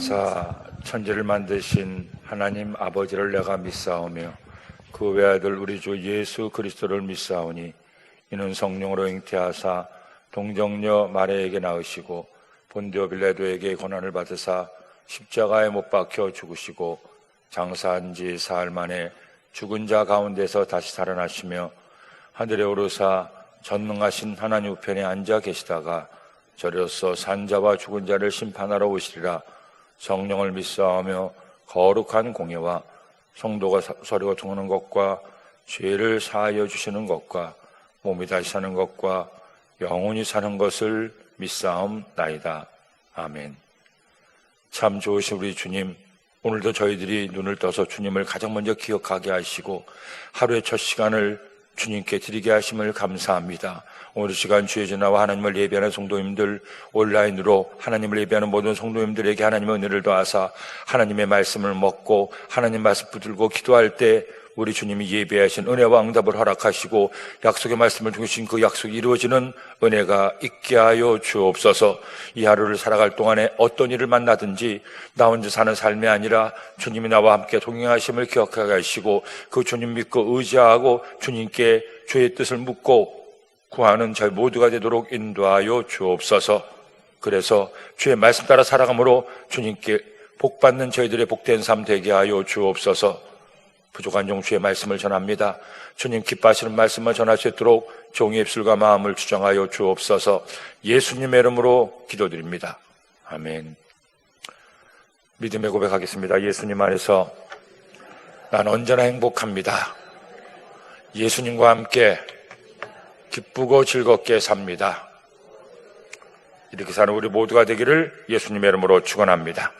인하사 천지를 만드신 하나님 아버지를 내가 믿사오며 그 외아들 우리 주 예수 그리스도를 믿사오니 이는 성령으로 잉태하사 동정녀 마리아에게 낳으시고 본디오 빌라도에게 고난을 받으사 십자가에 못 박혀 죽으시고 장사한 지 사흘 만에 죽은 자 가운데서 다시 살아나시며 하늘에 오르사 전능하신 하나님 우편에 앉아 계시다가 저로서 산자와 죽은 자를 심판하러 오시리라. 성령을 믿사오며 거룩한 공예와 성도가 서로 통하는 것과 죄를 사하여 주시는 것과 몸이 다시 사는 것과 영원히 사는 것을 믿사옵나이다. 아멘. 참 좋으신 우리 주님, 오늘도 저희들이 눈을 떠서 주님을 가장 먼저 기억하게 하시고 하루의 첫 시간을 주님께 드리게 하심을 감사합니다. 오늘 시간 주의 전화와 하나님을 예배하는 성도님들, 온라인으로 하나님을 예배하는 모든 성도님들에게 하나님의 은혜를 더하사 하나님의 말씀을 먹고 하나님 말씀 붙들고 기도할 때 우리 주님이 예배하신 은혜와 응답을 허락하시고 약속의 말씀을 주신 그 약속이 이루어지는 은혜가 있게 하여 주옵소서. 이 하루를 살아갈 동안에 어떤 일을 만나든지 나 혼자 사는 삶이 아니라 주님이 나와 함께 동행하심을 기억하게 하시고 그 주님 믿고 의지하고 주님께 주의 뜻을 묻고 구하는 저희 모두가 되도록 인도하여 주옵소서. 그래서 주의 말씀 따라 살아감으로 주님께 복받는 저희들의 복된 삶 되게 하여 주옵소서. 부족한 종주의 말씀을 전합니다. 주님 기뻐하시는 말씀을 전할 수 있도록 종의 입술과 마음을 주장하여 주옵소서. 예수님의 이름으로 기도드립니다. 아멘. 믿음의 고백하겠습니다. 예수님 안에서 난 언제나 행복합니다. 예수님과 함께 기쁘고 즐겁게 삽니다. 이렇게 사는 우리 모두가 되기를 예수님의 이름으로 축원합니다.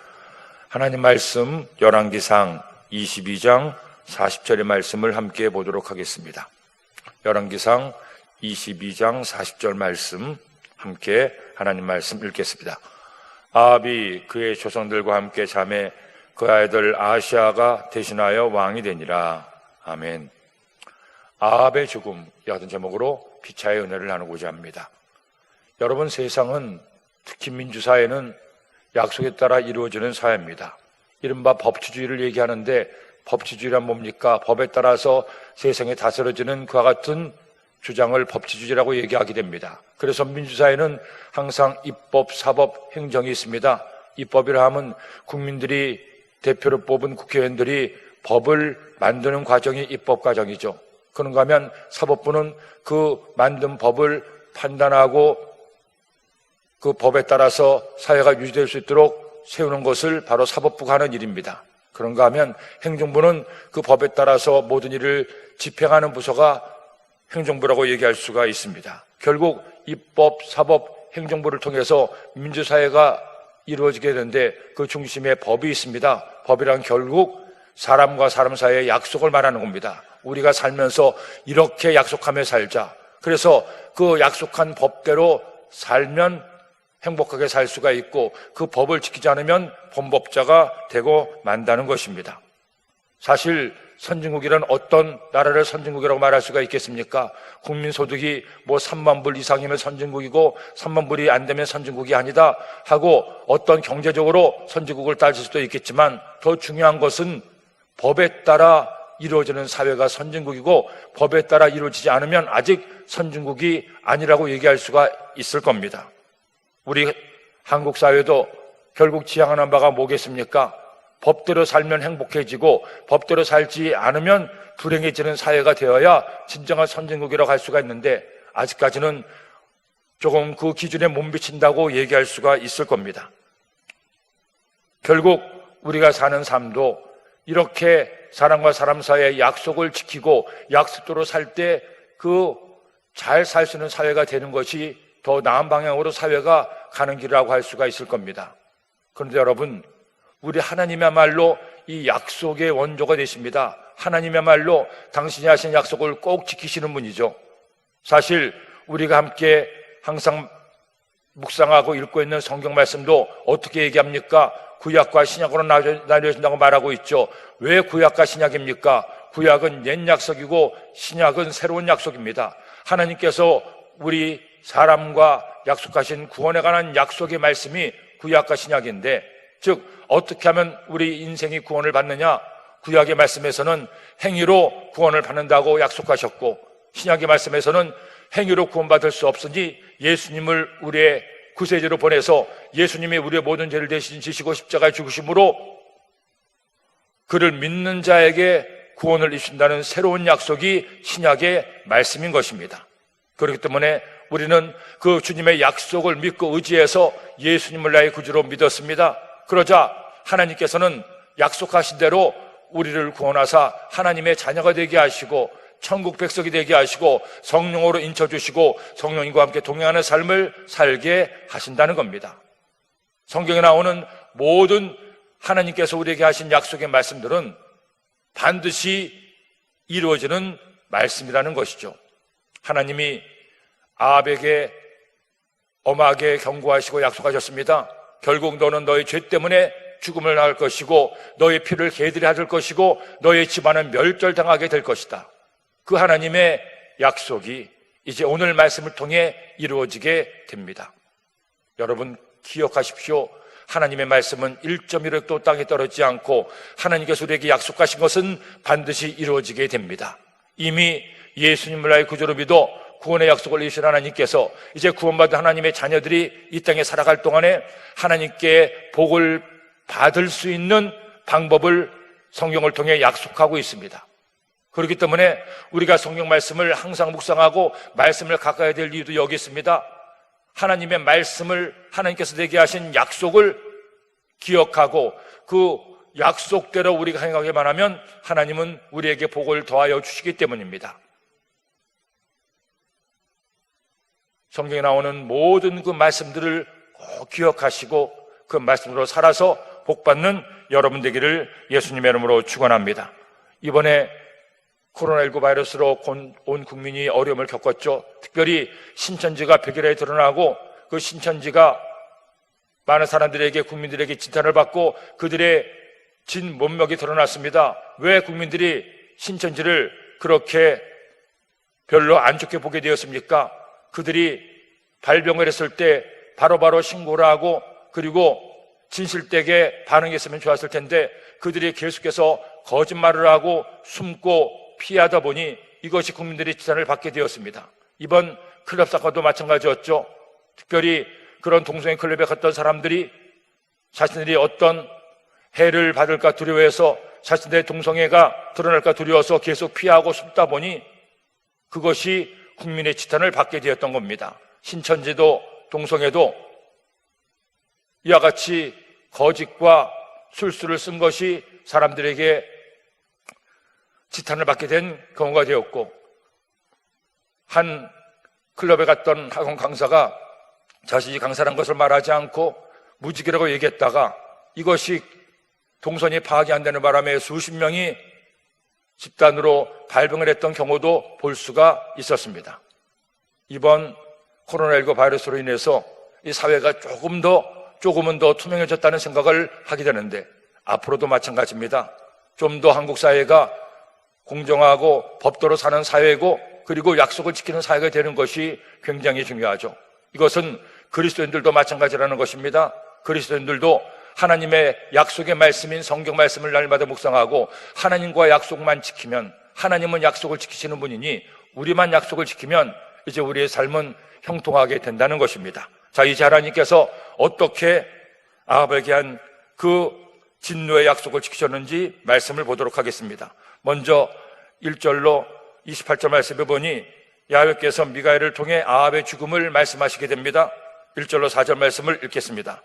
하나님 말씀 열왕기상 22장 40절의 말씀을 함께 보도록 하겠습니다. 열왕기상 22장 40절 말씀 함께 하나님 말씀 읽겠습니다. 아합이 그의 조상들과 함께 잠에 그 아들 아하시아가 대신하여 왕이 되니라. 아멘. 아합의 죽음, 이 같은 제목으로 피차의 은혜를 나누고자 합니다. 여러분, 세상은 특히 민주사회는 약속에 따라 이루어지는 사회입니다. 이른바 법치주의를 얘기하는데 법치주의란 뭡니까? 법에 따라서 세상에 다스려지는 그와 같은 주장을 법치주의라고 얘기하게 됩니다. 그래서 민주사회는 항상 입법, 사법, 행정이 있습니다. 입법이라 하면 국민들이 대표로 뽑은 국회의원들이 법을 만드는 과정이 입법 과정이죠. 그런가 하면 사법부는 그 만든 법을 판단하고 그 법에 따라서 사회가 유지될 수 있도록 세우는 것을 바로 사법부가 하는 일입니다. 그런가 하면 행정부는 그 법에 따라서 모든 일을 집행하는 부서가 행정부라고 얘기할 수가 있습니다. 결국 입법, 사법, 행정부를 통해서 민주사회가 이루어지게 되는데 그 중심에 법이 있습니다. 법이란 결국 사람과 사람 사이의 약속을 말하는 겁니다. 우리가 살면서 이렇게 약속하며 살자. 그래서 그 약속한 법대로 살면 행복하게 살 수가 있고 그 법을 지키지 않으면 범법자가 되고 만다는 것입니다. 사실 선진국이란 어떤 나라를 선진국이라고 말할 수가 있겠습니까? 국민소득이 3만 불 이상이면 선진국이고 3만 불이 안 되면 선진국이 아니다 하고 어떤 경제적으로 선진국을 따질 수도 있겠지만 더 중요한 것은 법에 따라 이루어지는 사회가 선진국이고 법에 따라 이루어지지 않으면 아직 선진국이 아니라고 얘기할 수가 있을 겁니다. 우리 한국 사회도 결국 지향하는 바가 뭐겠습니까? 법대로 살면 행복해지고 법대로 살지 않으면 불행해지는 사회가 되어야 진정한 선진국이라고 할 수가 있는데 아직까지는 조금 그 기준에 못 미친다고 얘기할 수가 있을 겁니다. 결국 우리가 사는 삶도 이렇게 사람과 사람 사이의 약속을 지키고 약속대로 살 때 그 잘 살 수 있는 사회가 되는 것이 더 나은 방향으로 사회가 가는 길이라고 할 수가 있을 겁니다. 그런데 여러분, 우리 하나님이야말로 이 약속의 원조가 되십니다. 하나님이야말로 당신이 하신 약속을 꼭 지키시는 분이죠. 사실 우리가 함께 항상 묵상하고 읽고 있는 성경 말씀도 어떻게 얘기합니까? 구약과 신약으로 나뉘어진다고 말하고 있죠. 왜 구약과 신약입니까? 구약은 옛 약속이고 신약은 새로운 약속입니다. 하나님께서 우리 사람과 약속하신 구원에 관한 약속의 말씀이 구약과 신약인데 즉 어떻게 하면 우리 인생이 구원을 받느냐? 구약의 말씀에서는 행위로 구원을 받는다고 약속하셨고, 신약의 말씀에서는 행위로 구원받을 수 없으니 예수님을 우리의 구세주로 보내서 예수님이 우리의 모든 죄를 대신 지시고 십자가에 죽으심으로 그를 믿는 자에게 구원을 이룬다는 새로운 약속이 신약의 말씀인 것입니다. 그렇기 때문에 우리는 그 주님의 약속을 믿고 의지해서 예수님을 나의 구주로 믿었습니다. 그러자 하나님께서는 약속하신 대로 우리를 구원하사 하나님의 자녀가 되게 하시고 천국 백성이 되게 하시고 성령으로 인쳐주시고 성령님과 함께 동행하는 삶을 살게 하신다는 겁니다. 성경에 나오는 모든 하나님께서 우리에게 하신 약속의 말씀들은 반드시 이루어지는 말씀이라는 것이죠. 하나님이 아합에게 엄하게 경고하시고 약속하셨습니다. 결국 너는 너의 죄 때문에 죽음을 당할 것이고 너의 피를 개들이 앗을 것이고 너의 집안은 멸절당하게 될 것이다. 그 하나님의 약속이 이제 오늘 말씀을 통해 이루어지게 됩니다. 여러분 기억하십시오. 하나님의 말씀은 1.1획도 땅에 떨어지지 않고 하나님께서 우리에게 약속하신 것은 반드시 이루어지게 됩니다. 이미 예수님을 나의 구주로 믿어 구원의 약속을 이루신 하나님께서 이제 구원받은 하나님의 자녀들이 이 땅에 살아갈 동안에 하나님께 복을 받을 수 있는 방법을 성경을 통해 약속하고 있습니다. 그렇기 때문에 우리가 성경 말씀을 항상 묵상하고 말씀을 가까이 될 이유도 여기 있습니다. 하나님의 말씀을 하나님께서 내게 하신 약속을 기억하고 그 약속대로 우리가 행하기만 하면 하나님은 우리에게 복을 더하여 주시기 때문입니다. 성경에 나오는 모든 그 말씀들을 꼭 기억하시고 그 말씀으로 살아서 복받는 여러분 되기를 예수님의 이름으로 축원합니다. 이번에 코로나19 바이러스로 온 국민이 어려움을 겪었죠. 특별히 신천지가 백일에 드러나고 그 신천지가 많은 사람들에게 국민들에게 진탄을 받고 그들의 진 몸목이 드러났습니다. 왜 국민들이 신천지를 그렇게 별로 안 좋게 보게 되었습니까? 그들이 발병을 했을 때 바로바로 신고를 하고 그리고 진실되게 반응했으면 좋았을 텐데 그들이 계속해서 거짓말을 하고 숨고 피하다 보니 이것이 국민들이 지탄을 받게 되었습니다. 이번 클럽 사건도 마찬가지였죠. 특별히 그런 동성애 클럽에 갔던 사람들이 자신들이 어떤 해를 받을까 두려워해서 자신들의 동성애가 드러날까 두려워서 계속 피하고 숨다 보니 그것이 국민의 지탄을 받게 되었던 겁니다. 신천지도 동성애도 이와 같이 거짓과 술수를 쓴 것이 사람들에게 지탄을 받게 된 경우가 되었고, 한 클럽에 갔던 학원 강사가 자신이 강사란 것을 말하지 않고 무직이라고 얘기했다가 이것이 동선이 파악이 안 되는 바람에 수십 명이 집단으로 발병을 했던 경우도 볼 수가 있었습니다. 이번 코로나19 바이러스로 인해서 이 사회가 조금은 더 투명해졌다는 생각을 하게 되는데 앞으로도 마찬가지입니다. 좀 더 한국 사회가 공정하고 법도로 사는 사회고 그리고 약속을 지키는 사회가 되는 것이 굉장히 중요하죠. 이것은 그리스도인들도 마찬가지라는 것입니다. 그리스도인들도 하나님의 약속의 말씀인 성경 말씀을 날마다 묵상하고 하나님과 약속만 지키면, 하나님은 약속을 지키시는 분이니 우리만 약속을 지키면 이제 우리의 삶은 형통하게 된다는 것입니다. 자, 이제 하나님께서 어떻게 아합에게 한 그 진노의 약속을 지키셨는지 말씀을 보도록 하겠습니다. 먼저 1절로 28절 말씀해 보니 야훼께서 미가엘을 통해 아합의 죽음을 말씀하시게 됩니다. 1절로 4절 말씀을 읽겠습니다.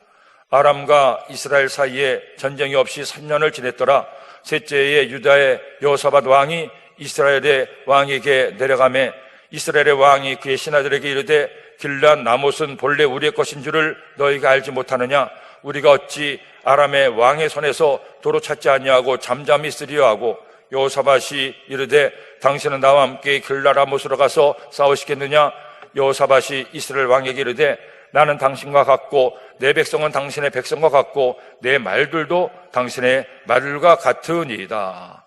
아람과 이스라엘 사이에 전쟁이 없이 3년을 지냈더라. 셋째에 유다의 여호사밧 왕이 이스라엘의 왕에게 내려가매 이스라엘의 왕이 그의 신하들에게 이르되 길앗 라못은 본래 우리의 것인 줄을 너희가 알지 못하느냐? 우리가 어찌 아람의 왕의 손에서 도로 찾지 아니하고 잠잠히 있으리요 하고 여호사밧이 이르되 당신은 나와 함께 길앗 라못으로 가서 싸우시겠느냐? 여호사밧이 이스라엘 왕에게 이르되 나는 당신과 같고 내 백성은 당신의 백성과 같고 내 말들도 당신의 말들과 같으니이다.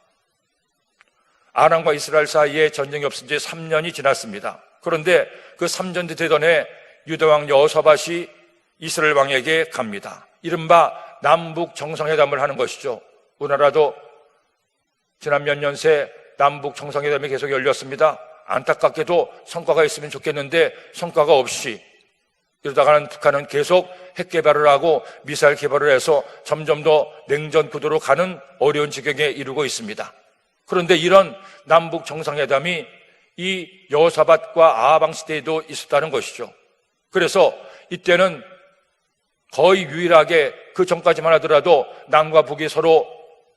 아람과 이스라엘 사이에 전쟁이 없은 지 3년이 지났습니다. 그런데 그 3년 되던 해 유다 왕 여호사밧이 이스라엘 왕에게 갑니다. 이른바 남북 정상회담을 하는 것이죠. 우리나라도 지난 몇 년 새 남북 정상회담이 계속 열렸습니다. 안타깝게도 성과가 있으면 좋겠는데 성과가 없이 이러다가는 북한은 계속 핵 개발을 하고 미사일 개발을 해서 점점 더 냉전 구도로 가는 어려운 지경에 이르고 있습니다. 그런데 이런 남북 정상회담이 이 여호사밧과 아하방 시대에도 있었다는 것이죠. 그래서 이때는 거의 유일하게 그 전까지만 하더라도 남과 북이 서로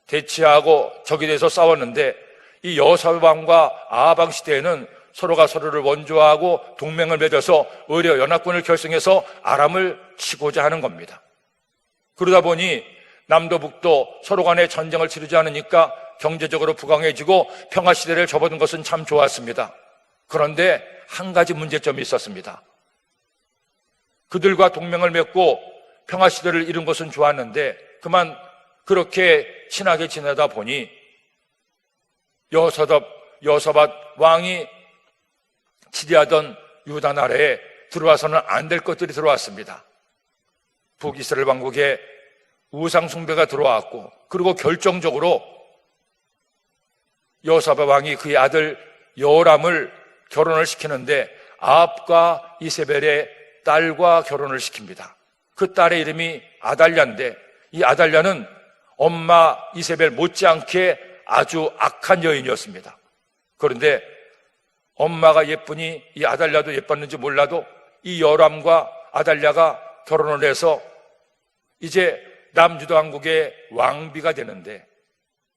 대치하고 적이 돼서 싸웠는데 이 여호사밧과 아하방 시대에는 서로가 서로를 원조하고 동맹을 맺어서 오히려 연합군을 결성해서 아람을 치고자 하는 겁니다. 그러다 보니 남도 북도 서로 간에 전쟁을 치르지 않으니까 경제적으로 부강해지고 평화시대를 접어든 것은 참 좋았습니다. 그런데 한 가지 문제점이 있었습니다. 그들과 동맹을 맺고 평화시대를 이룬 것은 좋았는데 그만 그렇게 친하게 지내다 보니 여호사밧 왕이 지배하던 유다 나라에 들어와서는 안 될 것들이 들어왔습니다. 북이스라엘 왕국에 우상 숭배가 들어왔고, 그리고 결정적으로 여호사밧 왕이 그의 아들 여호람을 결혼을 시키는데 아합과 이세벨의 딸과 결혼을 시킵니다. 그 딸의 이름이 아달랴인데 이 아달랴는 엄마 이세벨 못지않게 아주 악한 여인이었습니다. 그런데 엄마가 예쁘니 이 아달랴도 예뻤는지 몰라도 이 여호람과 아달랴가 결혼을 해서 이제 남유다 왕국의 왕비가 되는데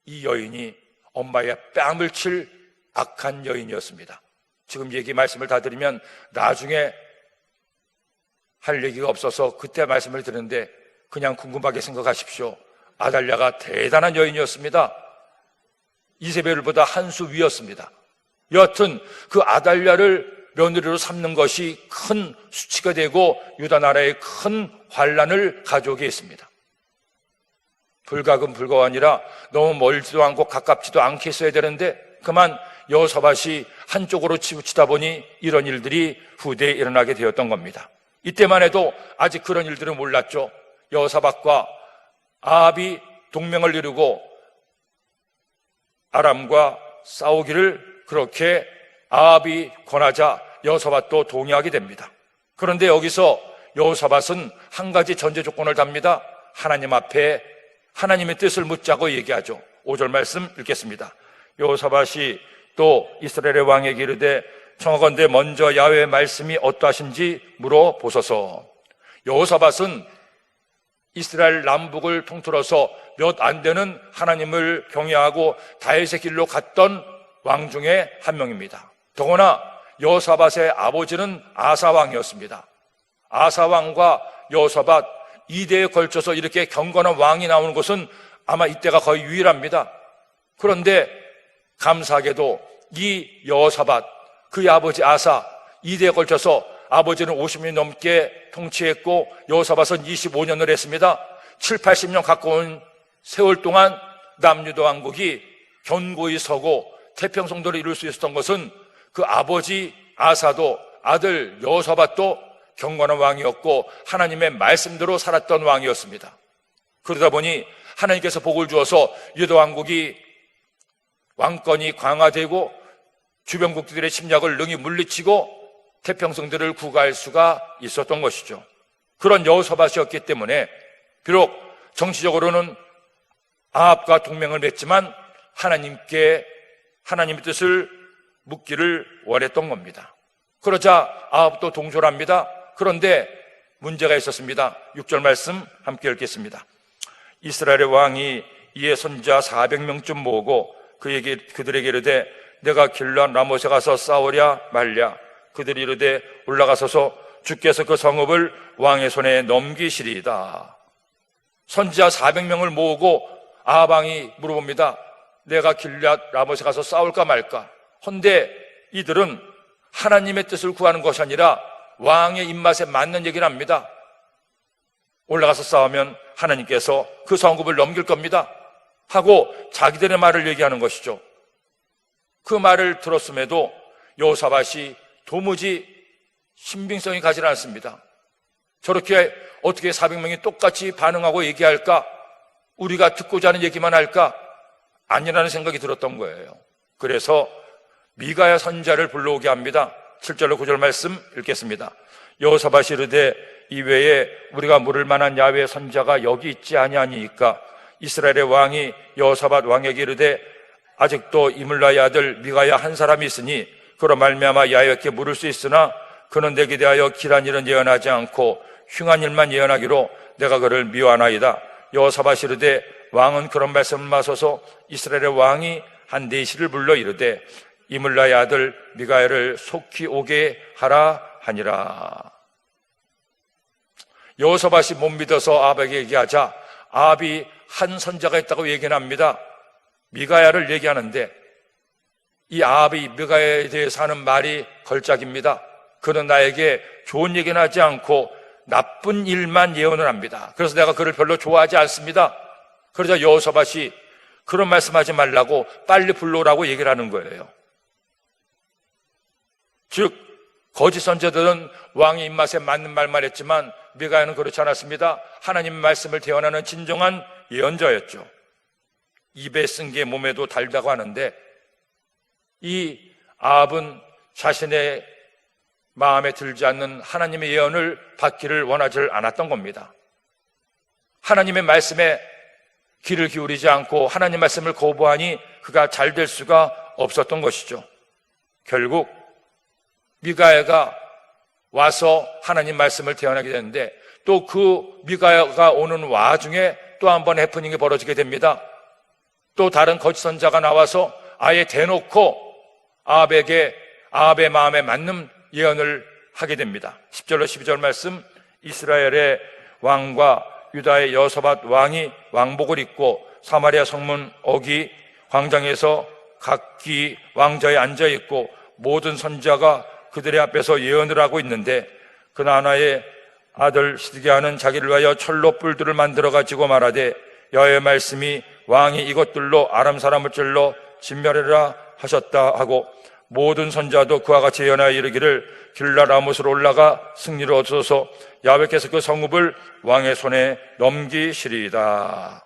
이 여인이 엄마의 뺨을 칠 악한 여인이었습니다. 지금 말씀을 다 드리면 나중에 할 얘기가 없어서 그때 말씀을 드리는데 그냥 궁금하게 생각하십시오. 아달랴가 대단한 여인이었습니다. 이세벨보다 한 수 위였습니다. 여하튼 그 아달랴를 며느리로 삼는 것이 큰 수치가 되고 유다 나라에 큰 환란을 가져오게 했습니다. 불가금 불가가 아니라 너무 멀지도 않고 가깝지도 않게 했어야 되는데 그만 여호사밧이 한쪽으로 치우치다 보니 이런 일들이 후대에 일어나게 되었던 겁니다. 이때만 해도 아직 그런 일들은 몰랐죠. 여호사밧과 아합이 동맹을 이루고 아람과 싸우기를 그렇게 아합이 권하자 여호사밧도 동의하게 됩니다. 그런데 여기서 여호사밧은 한 가지 전제 조건을 답니다. 하나님 앞에 하나님의 뜻을 묻자고 얘기하죠. 5절 말씀 읽겠습니다. 여호사밧이 또 이스라엘의 왕에게 이르되 청하건대 먼저 야훼의 말씀이 어떠하신지 물어보소서. 여호사밧은 이스라엘 남북을 통틀어서 몇 안 되는 하나님을 경외하고 다윗의 길로 갔던 왕 중에 한 명입니다. 더구나 여호사밧의 아버지는 아사 왕이었습니다. 아사 왕과 여호사밧 2대에 걸쳐서 이렇게 경건한 왕이 나오는 것은 아마 이때가 거의 유일합니다. 그런데 감사하게도 이 여호사밧, 그의 아버지 아사 2대에 걸쳐서 아버지는 50년 넘게 통치했고 여호사밧은 25년을 했습니다. 7, 80년 가까운 세월 동안 남유다 왕국이 견고히 서고 태평성도를 이룰 수 있었던 것은 그 아버지 아사도 아들 여호사밧도 경건한 왕이었고 하나님의 말씀대로 살았던 왕이었습니다. 그러다 보니 하나님께서 복을 주어서 유다 왕국이 왕권이 강화되고 주변국들의 침략을 능히 물리치고 태평성들을 구가할 수가 있었던 것이죠. 그런 여호사밧이었기 때문에 비록 정치적으로는 아합과 동맹을 맺지만 하나님의 뜻을 묻기를 원했던 겁니다. 그러자 아합도 동조를 합니다. 그런데 문제가 있었습니다. 6절 말씀 함께 읽겠습니다. 이스라엘의 왕이 이에 손자 400명쯤 모으고 그들에게 이르되 내가 길르앗 라못에 가서 싸우랴 말랴. 그들이 이르되 올라가소서 주께서 그 성읍을 왕의 손에 넘기시리이다. 선지자 400명을 모으고 아합 왕이 물어봅니다. 내가 길르앗 라못에 가서 싸울까 말까. 헌데 이들은 하나님의 뜻을 구하는 것이 아니라 왕의 입맛에 맞는 얘기를 합니다. 올라가서 싸우면 하나님께서 그 성읍을 넘길 겁니다 하고 자기들의 말을 얘기하는 것이죠. 그 말을 들었음에도 여호사밧이 도무지 신빙성이 가지 않습니다. 저렇게 어떻게 400명이 똑같이 반응하고 얘기할까? 우리가 듣고자 하는 얘기만 할까? 아니라는 생각이 들었던 거예요. 그래서 미가야 선지자를 불러오게 합니다. 7절로 9절 말씀 읽겠습니다. 여호사밧이 이르되 이외에 우리가 물을 만한 야훼의 선지자가 여기 있지 아니하니이까? 이스라엘의 왕이 여호사밧 왕에게 이르되 아직도 이물라의 아들 미가야 한 사람이 있으니 그로 말미암아 야훼께 물을 수 있으나 그는 내게 대하여 길한 일은 예언하지 않고 흉한 일만 예언하기로 내가 그를 미워하나이다. 여호사밧이 이르되 왕은 그런 말씀을 마소서 이스라엘의 왕이 한 내시를 불러 이르되 이물라의 아들 미가야를 속히 오게 하라 하니라. 여호사밧이 못 믿어서 아합에게 얘기하자 아합이 한 선자가 있다고 얘기는 합니다. 미가야를 얘기하는데 이 아합이 미가야에 대해서 하는 말이 걸작입니다. 그는 나에게 좋은 얘기는 하지 않고 나쁜 일만 예언을 합니다. 그래서 내가 그를 별로 좋아하지 않습니다. 그러자 여호사밧이 그런 말씀하지 말라고 빨리 불러오라고 얘기를 하는 거예요. 즉 거짓 선지자들은 왕의 입맛에 맞는 말만 했지만 미가야는 그렇지 않았습니다. 하나님의 말씀을 대언하는 진정한 예언자였죠. 입에 쓴 게 몸에도 달다고 하는데 이 아합은 자신의 마음에 들지 않는 하나님의 예언을 받기를 원하지 않았던 겁니다. 하나님의 말씀에 귀를 기울이지 않고 하나님 말씀을 거부하니 그가 잘 될 수가 없었던 것이죠. 결국 미가야가 와서 하나님 말씀을 대언하게 되는데 또 그 미가야가 오는 와중에 또 한 번 해프닝이 벌어지게 됩니다. 또 다른 거짓 선자가 나와서 아예 대놓고 아합의 마음에 맞는 예언을 하게 됩니다. 10절로 12절 말씀, 이스라엘의 왕과 유다의 여호사밧 왕이 왕복을 입고 사마리아 성문 어기 광장에서 각기 왕좌에 앉아 있고 모든 선지자가 그들의 앞에서 예언을 하고 있는데 그나나의 아들 시드기야는 자기를 위하여 철로 뿔들을 만들어 가지고 말하되 여호와의 말씀이 왕이 이것들로 아람 사람을 찔러 진멸하리라 하셨다 하고 모든 선자도 그와 같이 예언하여 이르기를 길라라못으로 올라가 승리를 얻어서 야훼께서 그 성읍을 왕의 손에 넘기시리이다.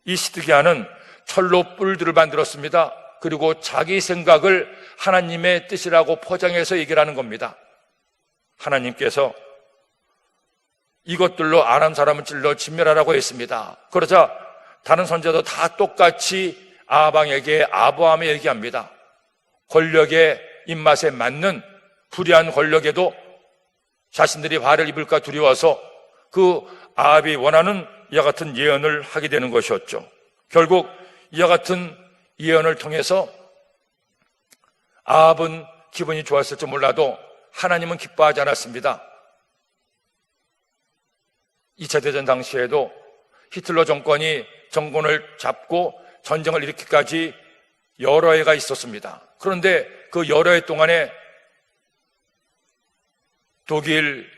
이 시드기야는 철로 뿔들을 만들었습니다. 그리고 자기 생각을 하나님의 뜻이라고 포장해서 얘기를 하는 겁니다. 하나님께서 이것들로 아람 사람을 찔러 진멸하라고 했습니다. 그러자 다른 선지자도 다 똑같이 아방에게 아브라함에 얘기합니다. 권력의 입맛에 맞는 불의한 권력에도 자신들이 발을 입을까 두려워서 그 아합이 원하는 이와 같은 예언을 하게 되는 것이었죠. 결국 이와 같은 예언을 통해서 아합은 기분이 좋았을지 몰라도 하나님은 기뻐하지 않았습니다. 2차 대전 당시에도 히틀러 정권이 정권을 잡고 전쟁을 일으키기까지 여러 해가 있었습니다. 그런데 그 여러 해 동안에 독일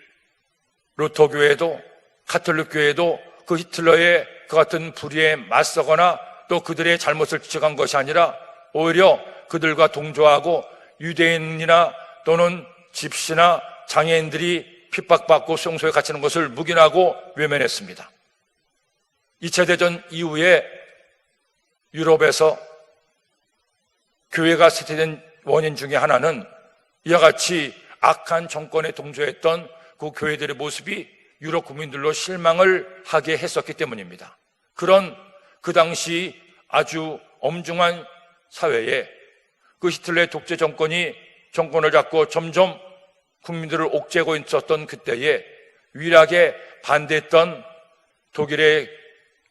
루터교회도 가톨릭 교회도 그 히틀러의 그 같은 불의에 맞서거나 또 그들의 잘못을 지적한 것이 아니라 오히려 그들과 동조하고 유대인이나 또는 집시나 장애인들이 핍박받고 수용소에 갇히는 것을 묵인하고 외면했습니다. 2차 대전 이후에 유럽에서 교회가 쇠퇴된 원인 중에 하나는 이와 같이 악한 정권에 동조했던 그 교회들의 모습이 유럽 국민들로 실망을 하게 했었기 때문입니다. 그런 그 당시 아주 엄중한 사회에 그 히틀러의 독재 정권이 정권을 잡고 점점 국민들을 옥죄고 있었던 그때에 유일하게 반대했던 독일의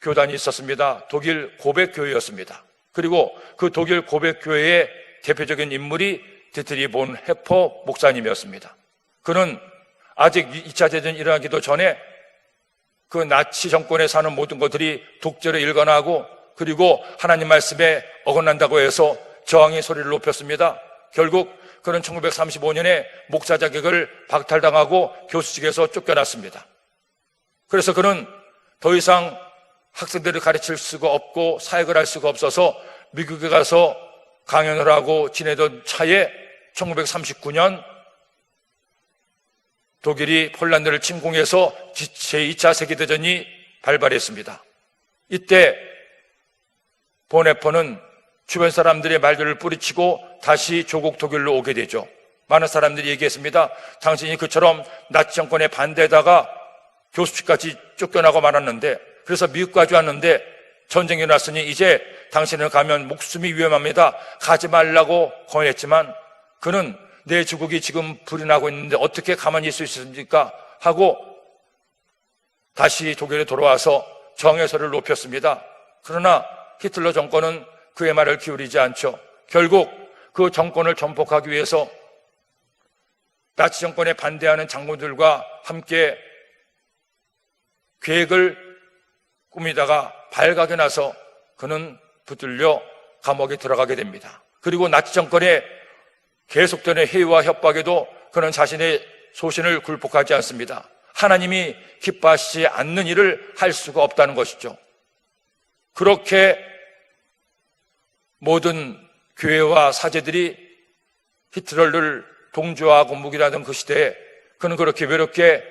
교단이 있었습니다. 독일 고백교회였습니다. 그리고 그 독일 고백교회의 대표적인 인물이 디트리 본 헤퍼 목사님이었습니다. 그는 아직 2차 대전이 일어나기도 전에 그 나치 정권에 사는 모든 것들이 독재로 일관하고 그리고 하나님 말씀에 어긋난다고 해서 저항의 소리를 높였습니다. 결국 그는 1935년에 목사 자격을 박탈당하고 교수직에서 쫓겨났습니다. 그래서 그는 더 이상 학생들을 가르칠 수가 없고 사역을 할 수가 없어서 미국에 가서 강연을 하고 지내던 차에 1939년 독일이 폴란드를 침공해서 제2차 세계대전이 발발했습니다. 이때 보네퍼는 주변 사람들의 말들을 뿌리치고 다시 조국 독일로 오게 되죠. 많은 사람들이 얘기했습니다. 당신이 그처럼 나치 정권에 반대하다가 교수직까지 쫓겨나고 말았는데, 그래서 미국까지 왔는데 전쟁이 났으니 이제 당신을 가면 목숨이 위험합니다. 가지 말라고 권했지만 그는 내 조국이 지금 불이 나고 있는데 어떻게 가만히 있을 수 있습니까? 하고 다시 독일에 돌아와서 정예설을 높였습니다. 그러나 히틀러 정권은 그의 말을 기울이지 않죠. 결국 그 정권을 전복하기 위해서 나치 정권에 반대하는 장군들과 함께 계획을 꾸미다가 발각이 나서 그는 붙들려 감옥에 들어가게 됩니다. 그리고 나치 정권의 계속되는 해이와 협박에도 그는 자신의 소신을 굴복하지 않습니다. 하나님이 기뻐하시지 않는 일을 할 수가 없다는 것이죠. 그렇게 모든 교회와 사제들이 히틀러를 동조하고 묵인하던 그 시대에 그는 그렇게 외롭게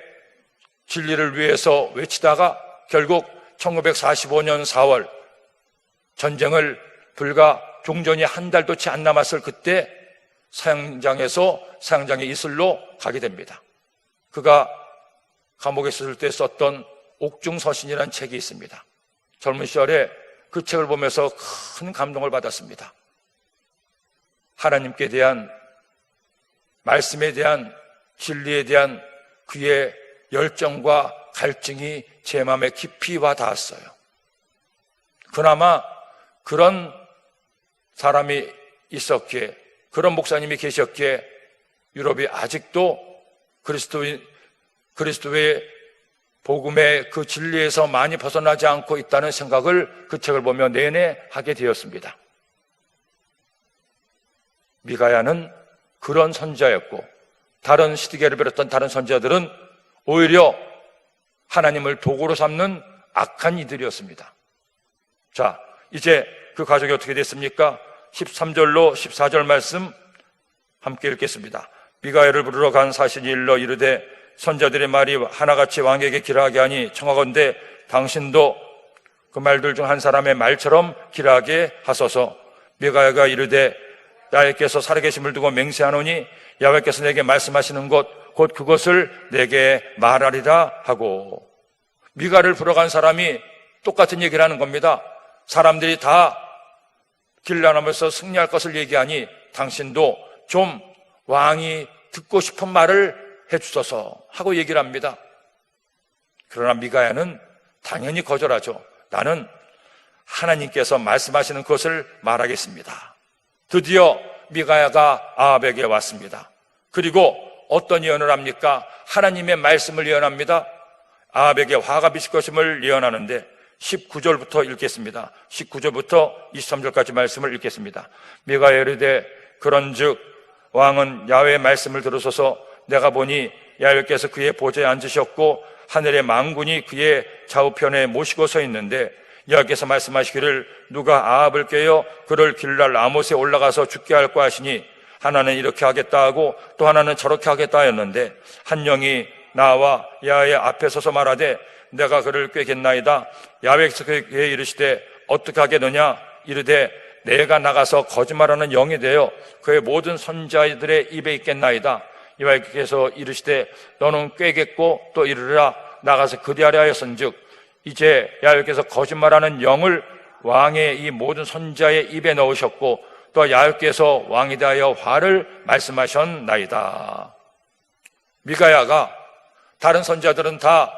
진리를 위해서 외치다가 결국 1945년 4월 전쟁을 불과 종전이 한 달도 채 안 남았을 그때 사형장의 이슬로 가게 됩니다. 그가 감옥에 있을 때 썼던 옥중서신이라는 책이 있습니다. 젊은 시절에 그 책을 보면서 큰 감동을 받았습니다. 하나님께 대한, 말씀에 대한, 진리에 대한 그의 열정과 갈증이 제 마음에 깊이 와 닿았어요. 그나마 그런 사람이 있었기에, 그런 목사님이 계셨기에 유럽이 아직도 그리스도의 복음의 그 진리에서 많이 벗어나지 않고 있다는 생각을 그 책을 보며 내내 하게 되었습니다. 미가야는 그런 선지자였고, 다른 시드게를 비롯한 다른 선지자들은 오히려 하나님을 도구로 삼는 악한 이들이었습니다. 자, 이제 그 가족이 어떻게 됐습니까? 13절로 14절 말씀 함께 읽겠습니다. 미가야를 부르러 간 사신이 일러 이르되 선자들의 말이 하나같이 왕에게 기라하게 하니 청하건대 당신도 그 말들 중 한 사람의 말처럼 기라하게 하소서. 미가야가 이르되 야훼께서 살아계심을 두고 맹세하노니 야훼께서 내게 말씀하시는 것 곧 그것을 내게 말하리라 하고. 미가를 부러간 사람이 똑같은 얘기를 하는 겁니다. 사람들이 다 길나가면서 승리할 것을 얘기하니 당신도 좀 왕이 듣고 싶은 말을 해주소서 하고 얘기를 합니다. 그러나 미가야는 당연히 거절하죠. 나는 하나님께서 말씀하시는 것을 말하겠습니다. 드디어 미가야가 아합에게 왔습니다. 그리고 어떤 예언을 합니까? 하나님의 말씀을 예언합니다. 아합에게 화가 비칠 것임을 예언하는데 19절부터 읽겠습니다. 19절부터 23절까지 말씀을 읽겠습니다. 미가야 이르되 그런즉 왕은 야훼의 말씀을 들으소서. 내가 보니 야훼께서 그의 보좌에 앉으셨고 하늘의 만군이 그의 좌우편에 모시고 서 있는데 여호와께서 말씀하시기를 누가 아합을 꾀어 그를 길랄 아못에 올라가서 죽게 할까 하시니 하나는 이렇게 하겠다 하고 또 하나는 저렇게 하겠다 하였는데 한 영이 나와 야훼 앞에 서서 말하되 내가 그를 꾀겠나이다. 야훼께서 그에게 이르시되 어떻게 하겠느냐 이르되 내가 나가서 거짓말하는 영이 되어 그의 모든 선지자들의 입에 있겠나이다. 여호와께서 이르시되 너는 꾀겠고 또 이르라 나가서 그리하려 하였은즉 이제 야훼께서 거짓말하는 영을 왕의 이 모든 선지자의 입에 넣으셨고 또 야훼께서 왕에 대하여 화를 말씀하셨나이다. 미가야가 다른 선지자들은 다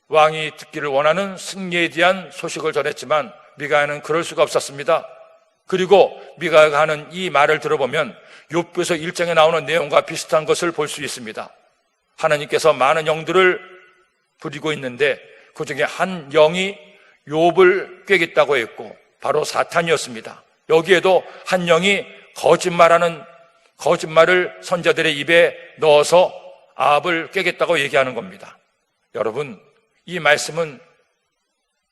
왕이 듣기를 원하는 승리에 대한 소식을 전했지만 미가야는 그럴 수가 없었습니다. 그리고 미가야가 하는 이 말을 들어보면 욥기서 1장에 나오는 내용과 비슷한 것을 볼 수 있습니다. 하나님께서 많은 영들을 부리고 있는데 그 중에 한 영이 욥을 꾀겠다고 했고 바로 사탄이었습니다. 여기에도 한 영이 거짓말을 선자들의 입에 넣어서 아합을 꾀겠다고 얘기하는 겁니다. 여러분, 이 말씀은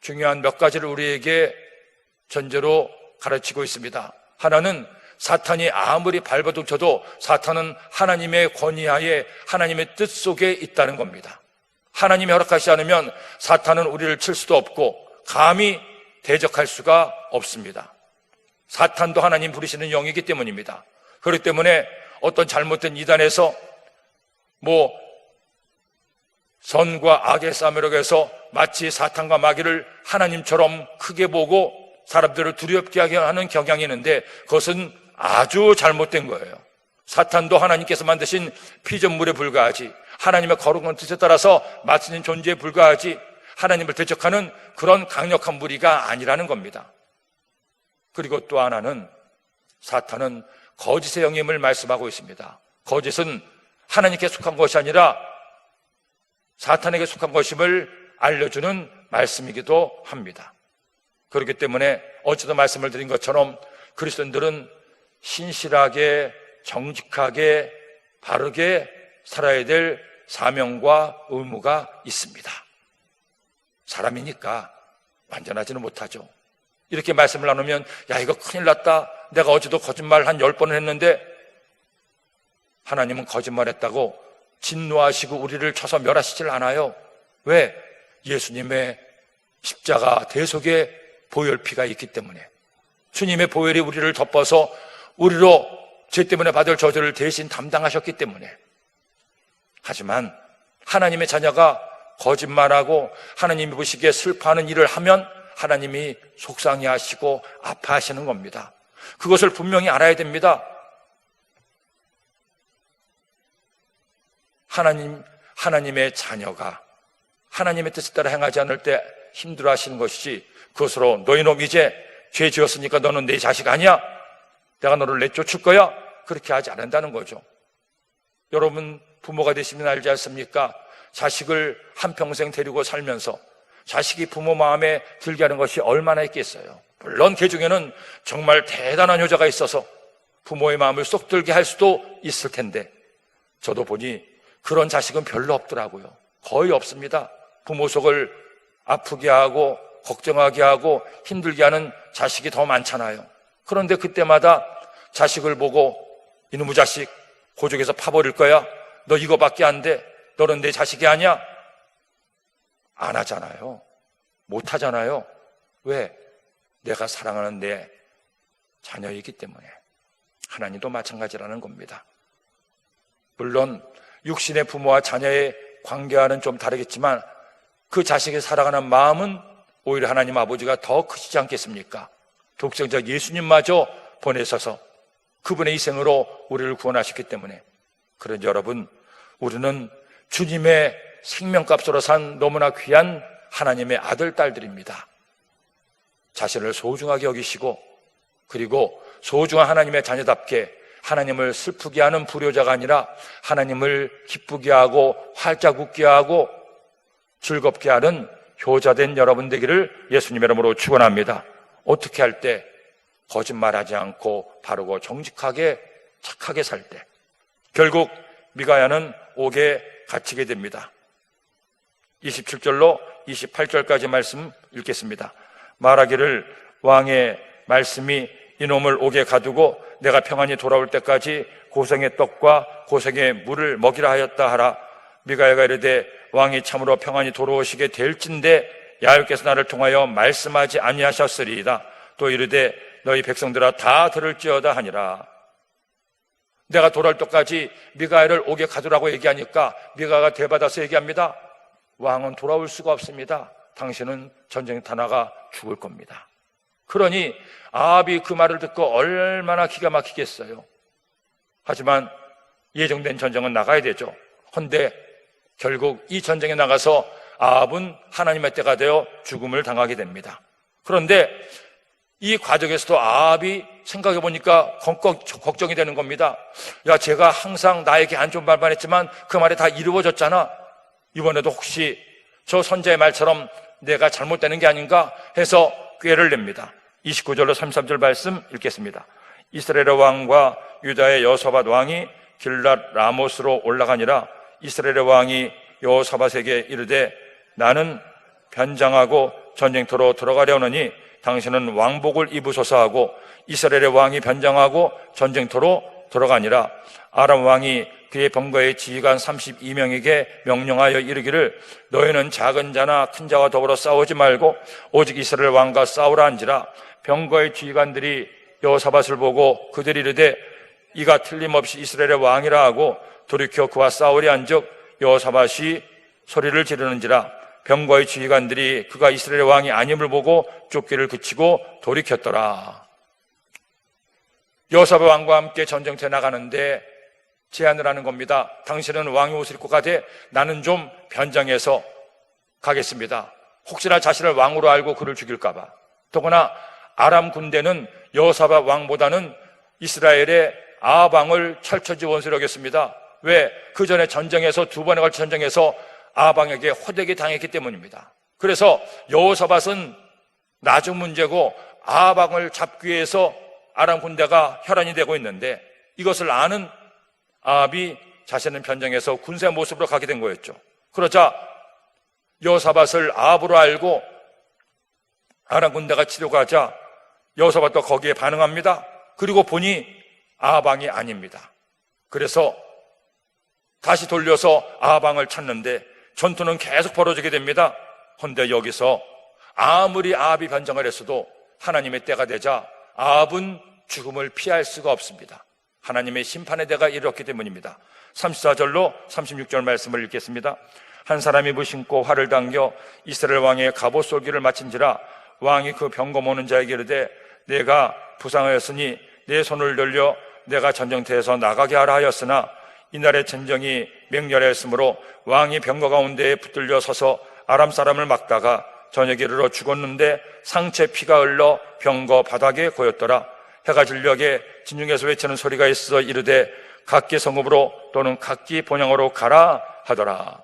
중요한 몇 가지를 우리에게 전제로 가르치고 있습니다. 하나는 사탄이 아무리 발버둥쳐도 사탄은 하나님의 권위하에 하나님의 뜻 속에 있다는 겁니다. 하나님이 허락하지 않으면 사탄은 우리를 칠 수도 없고 감히 대적할 수가 없습니다. 사탄도 하나님 부르시는 영이기 때문입니다. 그렇기 때문에 어떤 잘못된 이단에서 선과 악의 싸움이라고 해서 마치 사탄과 마귀를 하나님처럼 크게 보고 사람들을 두렵게 하게 하는 경향이 있는데 그것은 아주 잘못된 거예요. 사탄도 하나님께서 만드신 피조물에 불과하지, 하나님의 거룩한 뜻에 따라서 맡으신 존재에 불과하지, 하나님을 대적하는 그런 강력한 무리가 아니라는 겁니다. 그리고 또 하나는 사탄은 거짓의 영임을 말씀하고 있습니다. 거짓은 하나님께 속한 것이 아니라 사탄에게 속한 것임을 알려주는 말씀이기도 합니다. 그렇기 때문에 어제도 말씀을 드린 것처럼 그리스도인들은 신실하게, 정직하게, 바르게 살아야 될 사명과 의무가 있습니다. 사람이니까 완전하지는 못하죠. 이렇게 말씀을 나누면 야, 이거 큰일 났다, 내가 어제도 거짓말 한 10번을 했는데, 하나님은 거짓말했다고 진노하시고 우리를 쳐서 멸하시질 않아요. 왜? 예수님의 십자가 대속의 보혈피가 있기 때문에, 주님의 보혈이 우리를 덮어서 우리로 죄 때문에 받을 저주를 대신 담당하셨기 때문에. 하지만 하나님의 자녀가 거짓말하고 하나님이 보시기에 슬퍼하는 일을 하면 하나님이 속상해하시고 아파하시는 겁니다. 그것을 분명히 알아야 됩니다. 하나님의 자녀가 하나님의 뜻에 따라 행하지 않을 때 힘들어하시는 것이지, 그것으로 너희놈 이제 죄 지었으니까 너는 내 자식 아니야, 내가 너를 내쫓을 거야, 그렇게 하지 않는다는 거죠. 여러분 부모가 되시면 알지 않습니까? 자식을 한평생 데리고 살면서 자식이 부모 마음에 들게 하는 것이 얼마나 있겠어요. 물론 그 중에는 정말 대단한 효자가 있어서 부모의 마음을 쏙 들게 할 수도 있을 텐데, 저도 보니 그런 자식은 별로 없더라고요. 거의 없습니다. 부모 속을 아프게 하고 걱정하게 하고 힘들게 하는 자식이 더 많잖아요. 그런데 그때마다 자식을 보고 이놈의 자식 고족에서 파버릴 거야, 너 이거밖에 안 돼, 너는 내 자식이 아니야, 안 하잖아요. 못 하잖아요. 왜? 내가 사랑하는 내 자녀이기 때문에. 하나님도 마찬가지라는 겁니다. 물론 육신의 부모와 자녀의 관계와는 좀 다르겠지만 그 자식의 사랑하는 마음은 오히려 하나님 아버지가 더 크시지 않겠습니까? 독생자 예수님마저 보내셔서 그분의 희생으로 우리를 구원하셨기 때문에. 그런데 여러분, 우리는 주님의 생명값으로 산 너무나 귀한 하나님의 아들, 딸들입니다. 자신을 소중하게 여기시고, 그리고 소중한 하나님의 자녀답게 하나님을 슬프게 하는 불효자가 아니라 하나님을 기쁘게 하고 활짝 웃게 하고 즐겁게 하는 효자된 여러분 되기를 예수님의 이름으로 축원합니다. 어떻게 할 때? 거짓말하지 않고 바르고 정직하게 착하게 살 때. 결국 미가야는 옥에 갇히게 됩니다. 27절로 28절까지 말씀 읽겠습니다. 말하기를 왕의 말씀이 이놈을 옥에 가두고 내가 평안히 돌아올 때까지 고생의 떡과 고생의 물을 먹이라 하였다 하라. 미가야가 이르되 왕이 참으로 평안히 돌아오시게 될진데 야훼께서 나를 통하여 말씀하지 아니하셨으리이다. 또 이르되 너희 백성들아 다 들을지어다 하니라. 내가 돌아올 때까지 미가야를 옥에 가두라고 얘기하니까 미가야가 대받아서 얘기합니다. 왕은 돌아올 수가 없습니다. 당신은 전쟁터 나가 죽을 겁니다. 그러니 아합이 그 말을 듣고 얼마나 기가 막히겠어요. 하지만 예정된 전쟁은 나가야 되죠. 헌데 결국 이 전쟁에 나가서 아합은 하나님의 때가 되어 죽음을 당하게 됩니다. 그런데 이 과정에서도 아합이 생각해 보니까 걱정이 되는 겁니다. 야, 제가 항상 나에게 안 좋은 말만 했지만 그 말이 다 이루어졌잖아. 이번에도 혹시 저 선자의 말처럼 내가 잘못되는 게 아닌가 해서 꾀를 냅니다. 29절로 33절 말씀 읽겠습니다. 이스라엘의 왕과 유다의 여호사밧 왕이 길랏 라못으로 올라가니라. 이스라엘의 왕이 여호사밧에게 이르되 나는 변장하고 전쟁터로 들어가려느니 당신은 왕복을 입으소서 하고 이스라엘의 왕이 변장하고 전쟁터로 돌아가니라. 아람 왕이 그의 병거의 지휘관 32명에게 명령하여 이르기를 너희는 작은 자나 큰 자와 더불어 싸우지 말고 오직 이스라엘 왕과 싸우라 한지라. 병거의 지휘관들이 여호사밧을 보고 그들이 이르되 이가 틀림없이 이스라엘의 왕이라 하고 돌이켜 그와 싸우려 한즉 여호사밧이 소리를 지르는지라. 병거의 지휘관들이 그가 이스라엘의 왕이 아님을 보고 쫓기를 그치고 돌이켰더라. 여호사밧 왕과 함께 전쟁터에 나가는데 제안을 하는 겁니다. 당신은 왕의 옷을 입고 가되 나는 좀 변장해서 가겠습니다. 혹시나 자신을 왕으로 알고 그를 죽일까 봐. 더구나 아람 군대는 여호사밧 왕보다는 이스라엘의 아합 왕을 철저히 원수로 여겼습니다. 왜? 그 전에 전쟁에서 두 번에 걸쳐 전쟁에서 아합 왕에게 호되게 당했기 때문입니다. 그래서 여호사밧은 나중 문제고 아합 왕을 잡기 위해서 아람 군대가 혈안이 되고 있는데 이것을 아는 아합이 자신은 변장해서 군세 모습으로 가게 된 거였죠. 그러자 여호사밧을 아합으로 알고 아람 군대가 치려가자 여호사밧도 거기에 반응합니다. 그리고 보니 아합 왕이 아닙니다. 그래서 다시 돌려서 아합 왕을 찾는데 전투는 계속 벌어지게 됩니다. 그런데 여기서 아무리 아합이 변장을 했어도 하나님의 때가 되자 아합은 죽음을 피할 수가 없습니다. 하나님의 심판의 때가 이르렀기 때문입니다. 34절로 36절 말씀을 읽겠습니다. 한 사람이 무심코 활을 당겨 이스라엘 왕의 갑옷 쏠기를 마친지라. 왕이 그 병거 모는 자에게 이르되 내가 부상하였으니 내 손을 돌려 내가 전쟁터에서 나가게 하라 하였으나 이날의 전쟁이 맹렬했으므로 왕이 병거 가운데에 붙들려 서서 아람 사람을 막다가 저녁에 이르러 죽었는데 상체 피가 흘러 병거 바닥에 고였더라. 해가 질녘에 진중에서 외치는 소리가 있어 이르되 각기 성읍으로 또는 각기 본향으로 가라 하더라.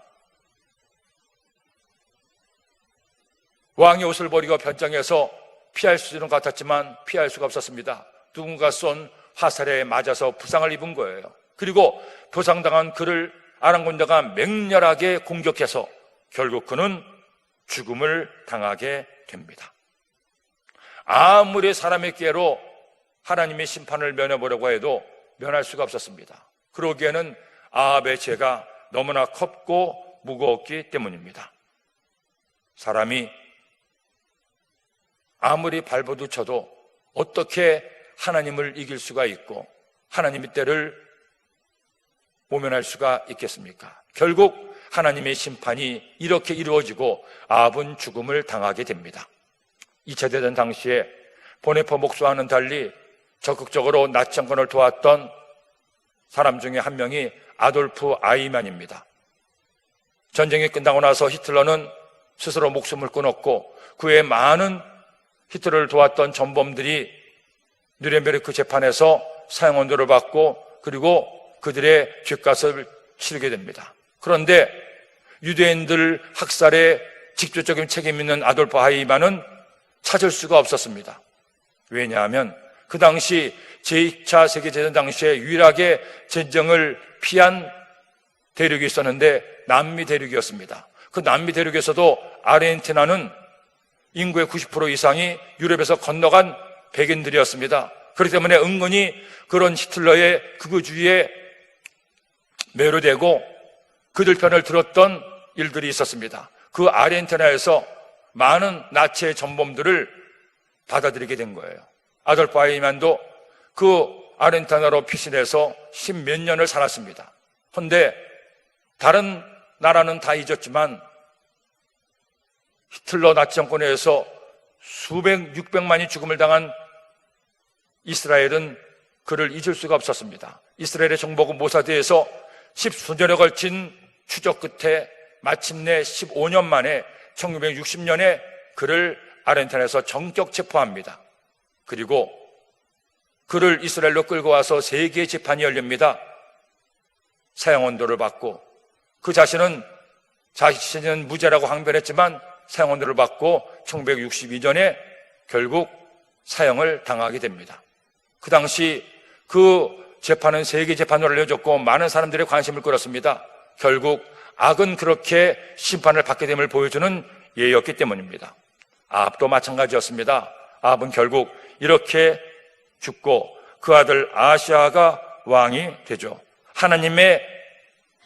왕이 옷을 버리고 변장해서 피할 수는 같았지만 피할 수가 없었습니다. 누군가 쏜 화살에 맞아서 부상을 입은 거예요. 그리고 부상당한 그를 아람 군대가 맹렬하게 공격해서 결국 그는 죽음을 당하게 됩니다. 아무리 사람의 꾀로 하나님의 심판을 면해보려고 해도 면할 수가 없었습니다. 그러기에는 아합의 죄가 너무나 컸고 무거웠기 때문입니다. 사람이 아무리 발버둥 쳐도 어떻게 하나님을 이길 수가 있고 하나님의 때를 모면할 수가 있겠습니까? 결국 하나님의 심판이 이렇게 이루어지고 아합은 죽음을 당하게 됩니다. 2차 대전 당시에 보네퍼 목사와는 달리 적극적으로 나치 정권을 도왔던 사람 중에 한 명이 아돌프 아이만입니다. 전쟁이 끝나고 나서 히틀러는 스스로 목숨을 끊었고 그 외에 많은 히틀러를 도왔던 전범들이 누렌베르크 재판에서 사형언도를 받고 그리고 그들의 죗값을 치르게 됩니다. 그런데 유대인들 학살에 직접적인 책임 있는 아돌프 아이만은 찾을 수가 없었습니다. 왜냐하면 그 당시 제2차 세계대전 당시에 유일하게 전쟁을 피한 대륙이 있었는데 남미 대륙이었습니다. 그 남미 대륙에서도 아르헨티나는 인구의 90% 이상이 유럽에서 건너간 백인들이었습니다. 그렇기 때문에 은근히 그런 히틀러의 극우주의에 매료되고 그들 편을 들었던 일들이 있었습니다. 그 아르헨티나에서 많은 나치의 전범들을 받아들이게 된 거예요. 아돌프 아이만도 그 아르헨티나로 피신해서 10몇 년을 살았습니다. 그런데 다른 나라는 다 잊었지만 히틀러 나치 정권에 의해서 수백, 600만이 죽음을 당한 이스라엘은 그를 잊을 수가 없었습니다. 이스라엘의 정복은 모사드에서 10수년에 걸친 추적 끝에 마침내 15년 만에 1960년에 그를 아르헨티나에서 전격 체포합니다. 그리고 그를 이스라엘로 끌고 와서 세계의 재판이 열립니다. 사형언도를 받고 그 자신은 무죄라고 항변했지만 사형언도를 받고 1962년에 결국 사형을 당하게 됩니다. 그 당시 그 재판은 세계 재판으로 알려졌고 많은 사람들의 관심을 끌었습니다. 결국 악은 그렇게 심판을 받게 됨을 보여주는 예였기 때문입니다. 아합도 마찬가지였습니다. 아합은 결국 이렇게 죽고 그 아들 아하시아가 왕이 되죠. 하나님의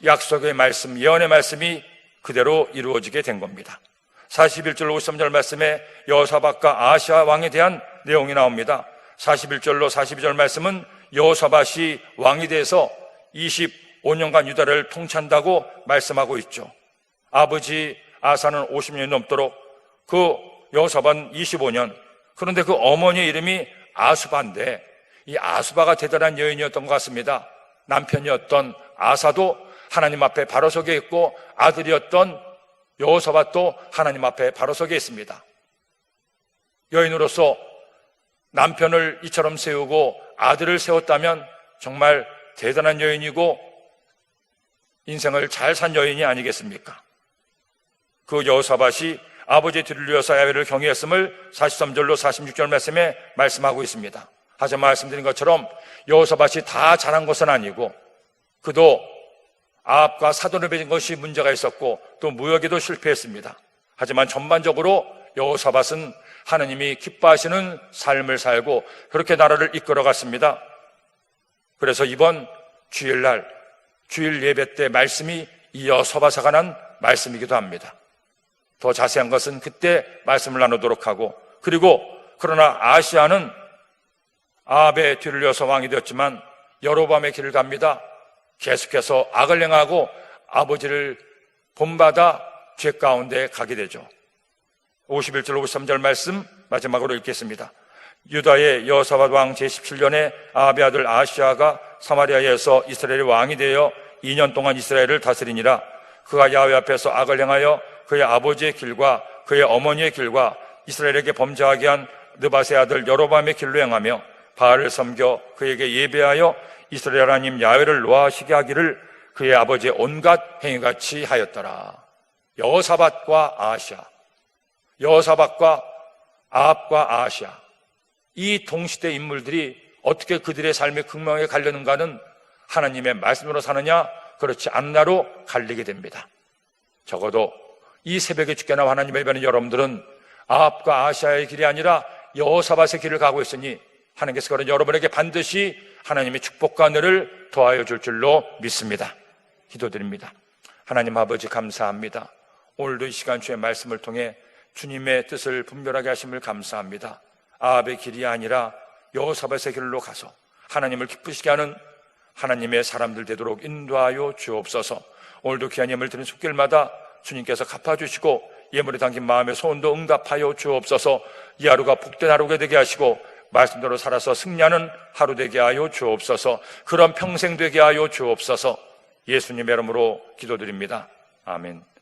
약속의 말씀, 예언의 말씀이 그대로 이루어지게 된 겁니다. 41절 53절 말씀에 여호사밧과 아하시아 왕에 대한 내용이 나옵니다. 41절로 42절 말씀은 여호사밧이 왕이 돼서 25년간 유다를 통치한다고 말씀하고 있죠. 아버지 아사는 50년이 넘도록 그 여호사밧은 25년. 그런데 그 어머니의 이름이 아수바인데 이 아수바가 대단한 여인이었던 것 같습니다. 남편이었던 아사도 하나님 앞에 바로 서게 있고 아들이었던 여호사밧도 하나님 앞에 바로 서게 있습니다. 여인으로서 남편을 이처럼 세우고 아들을 세웠다면 정말 대단한 여인이고 인생을 잘 산 여인이 아니겠습니까? 그 여호사밧이 아버지의 뒤를 이어서 야훼를 경외했음을 43절로 46절 말씀에 말씀하고 있습니다. 하지만 말씀드린 것처럼 여호사밧이 다 잘한 것은 아니고 그도 아합과 사돈을 맺은 것이 문제가 있었고 또 무역에도 실패했습니다. 하지만 전반적으로 여호사밧은 하나님이 기뻐하시는 삶을 살고 그렇게 나라를 이끌어갔습니다. 그래서 이번 주일날 주일 예배 때 말씀이 이 여호사밧에 관한 말씀이기도 합니다. 더 자세한 것은 그때 말씀을 나누도록 하고, 그리고 그러나 아하시아는 아합의 뒤를 이어서 왕이 되었지만 여로보암의 길을 갑니다. 계속해서 악을 행하고 아버지를 본받아 죄 가운데 가게 되죠. 51절 53절 말씀 마지막으로 읽겠습니다. 유다의 여호사밧 왕 제17년에 아합의 아들 아하시아가 사마리아에서 이스라엘의 왕이 되어 2년 동안 이스라엘을 다스리니라. 그가 야훼 앞에서 악을 행하여 그의 아버지의 길과 그의 어머니의 길과 이스라엘에게 범죄하게 한 느밧의 아들 여로보암의 길로 행하며 바알을 섬겨 그에게 예배하여 이스라엘 하나님 야훼를 노하시게 하기를 그의 아버지의 온갖 행위같이 하였더라. 여호사밧과 아하시아, 여호사밧과 아합과 아하시아, 이 동시대 인물들이 어떻게 그들의 삶의 극명하게 갈렸는가는 하나님의 말씀으로 사느냐 그렇지 않나로 갈리게 됩니다. 적어도 이 새벽에 주께 나와 하나님의 예배는 여러분들은 아합과 아하시아의 길이 아니라 여호사밧의 길을 가고 있으니 하나님께서 그런 여러분에게 반드시 하나님의 축복과 은혜를 더하여 줄 줄로 믿습니다. 기도드립니다. 하나님 아버지 감사합니다. 오늘도 이 시간 주의 말씀을 통해 주님의 뜻을 분별하게 하심을 감사합니다. 아합의 길이 아니라 여호사밧의 길로 가서 하나님을 기쁘시게 하는 하나님의 사람들 되도록 인도하여 주옵소서. 오늘도 귀한 예물 드린 손길마다 주님께서 갚아주시고 예물에 담긴 마음의 소원도 응답하여 주옵소서. 이 하루가 복된 하루가 되게 하시고 말씀대로 살아서 승리하는 하루 되게 하여 주옵소서. 그런 평생 되게 하여 주옵소서. 예수님의 이름으로 기도드립니다. 아멘.